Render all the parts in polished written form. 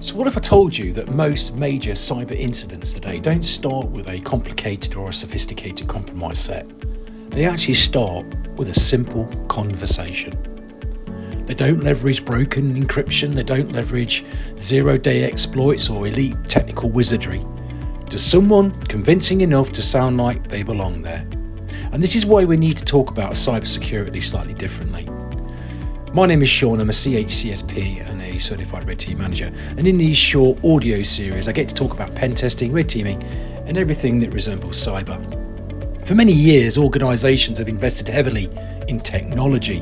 So what if I told you that most major cyber incidents today don't start with a complicated or a sophisticated compromise set? They actually start with a simple conversation. They don't leverage broken encryption, they don't leverage zero-day exploits or elite technical wizardry. Just someone convincing enough to sound like they belong there. And this is why we need to talk about cybersecurity slightly differently. My name is Shaun, I'm a CHCSP and a Certified Red Team Manager, and in these short audio series I get to talk about pen testing, red teaming and everything that resembles cyber. For many years organisations have invested heavily in technology,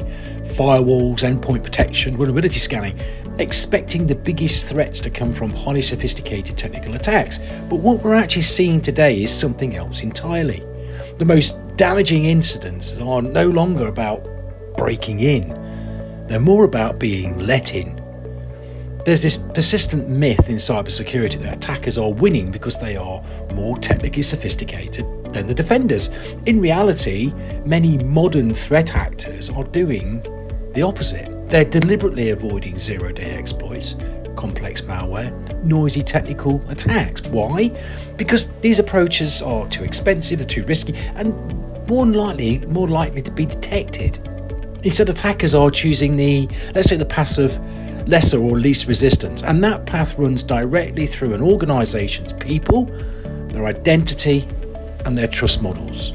firewalls, endpoint protection, vulnerability scanning, expecting the biggest threats to come from highly sophisticated technical attacks. But what we're actually seeing today is something else entirely. The most damaging incidents are no longer about breaking in. They're more about being let in. There's this persistent myth in cybersecurity that attackers are winning because they are more technically sophisticated than the defenders. In reality, many modern threat actors are doing the opposite. They're deliberately avoiding zero-day exploits, complex malware, noisy technical attacks. Why? Because these approaches are too expensive, they're too risky, and more likely to be detected. Instead, attackers are choosing the path of lesser or least resistance, and that path runs directly through an organisation's people, their identity, and their trust models.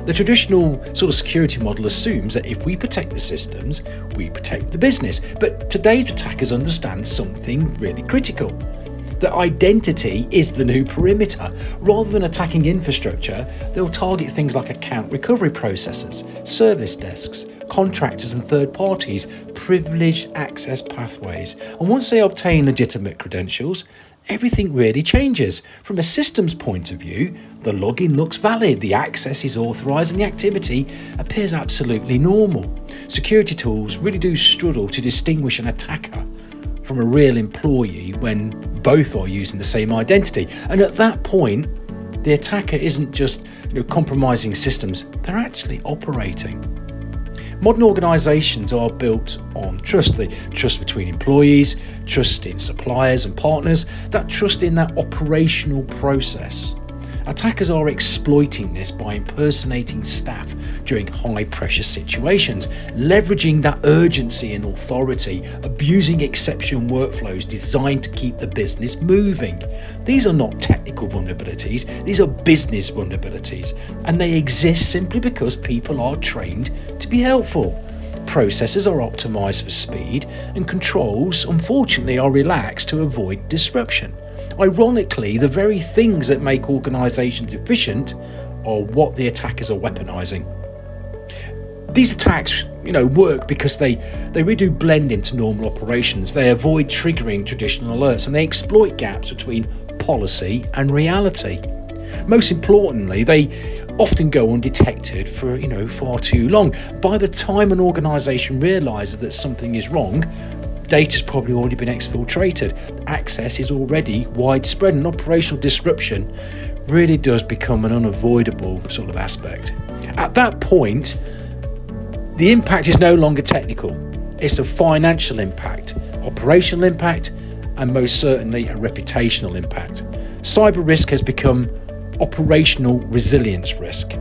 The traditional sort of security model assumes that if we protect the systems, we protect the business. But today's attackers understand something really critical. That identity is the new perimeter. Rather than attacking infrastructure, they'll target things like account recovery processes, service desks, contractors and third parties, privileged access pathways. And once they obtain legitimate credentials, everything really changes. From a systems point of view, the login looks valid, the access is authorised and the activity appears absolutely normal. Security tools really do struggle to distinguish an attacker from a real employee when both are using the same identity. And at that point, the attacker isn't just compromising systems, they're actually operating. Modern organisations are built on trust. The trust between employees, trust in suppliers and partners, that trust in that operational process. Attackers are exploiting this by impersonating staff during high-pressure situations, leveraging that urgency and authority, abusing exception workflows designed to keep the business moving. These are not technical vulnerabilities, these are business vulnerabilities, and they exist simply because people are trained to be helpful. Processes are optimised for speed, and controls, unfortunately, are relaxed to avoid disruption. Ironically, the very things that make organisations efficient are what the attackers are weaponising. These attacks, work because they really do blend into normal operations. They avoid triggering traditional alerts and they exploit gaps between policy and reality. Most importantly, they often go undetected for far too long. By the time an organisation realises that something is wrong, data's probably already been exfiltrated, access is already widespread, and operational disruption really does become an unavoidable sort of aspect. At that point, the impact is no longer technical, it's a financial impact, operational impact, and most certainly a reputational impact. Cyber risk has become operational resilience risk.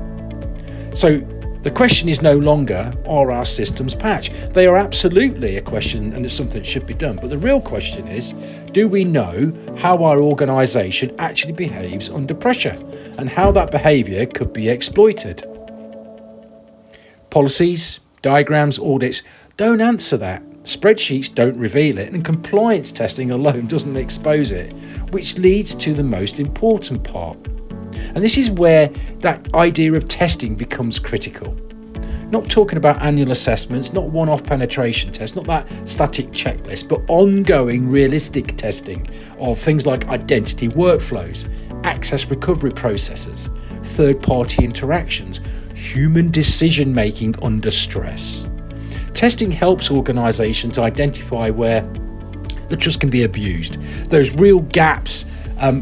So the question is no longer, are our systems patched? They are absolutely a question, and it's something that should be done. But the real question is, do we know how our organisation actually behaves under pressure and how that behaviour could be exploited? Policies, diagrams, audits don't answer that. Spreadsheets don't reveal it, and compliance testing alone doesn't expose it, which leads to the most important part. And this is where that idea of testing becomes critical. Not talking about annual assessments, not one-off penetration tests, not that static checklist, but ongoing realistic testing of things like identity workflows, access recovery processes, third-party interactions, human decision-making under stress. Testing helps organisations identify where the trust can be abused, those real gaps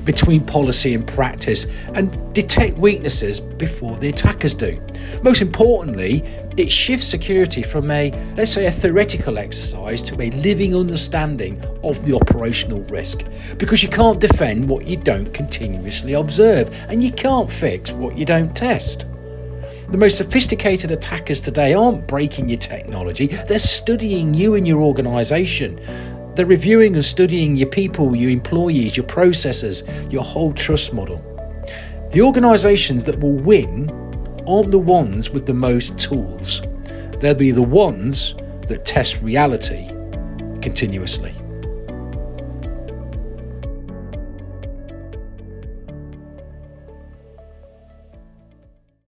between policy and practice, and detect weaknesses before the attackers do. Most importantly, It shifts security from a theoretical exercise to a living understanding of the operational risk, because you can't defend what you don't continuously observe, and you can't fix what you don't test. The most sophisticated attackers today aren't breaking your technology, they're studying you and your organisation. They're reviewing and studying your people, your employees, your processes, your whole trust model. The organisations that will win aren't the ones with the most tools. They'll be the ones that test reality continuously.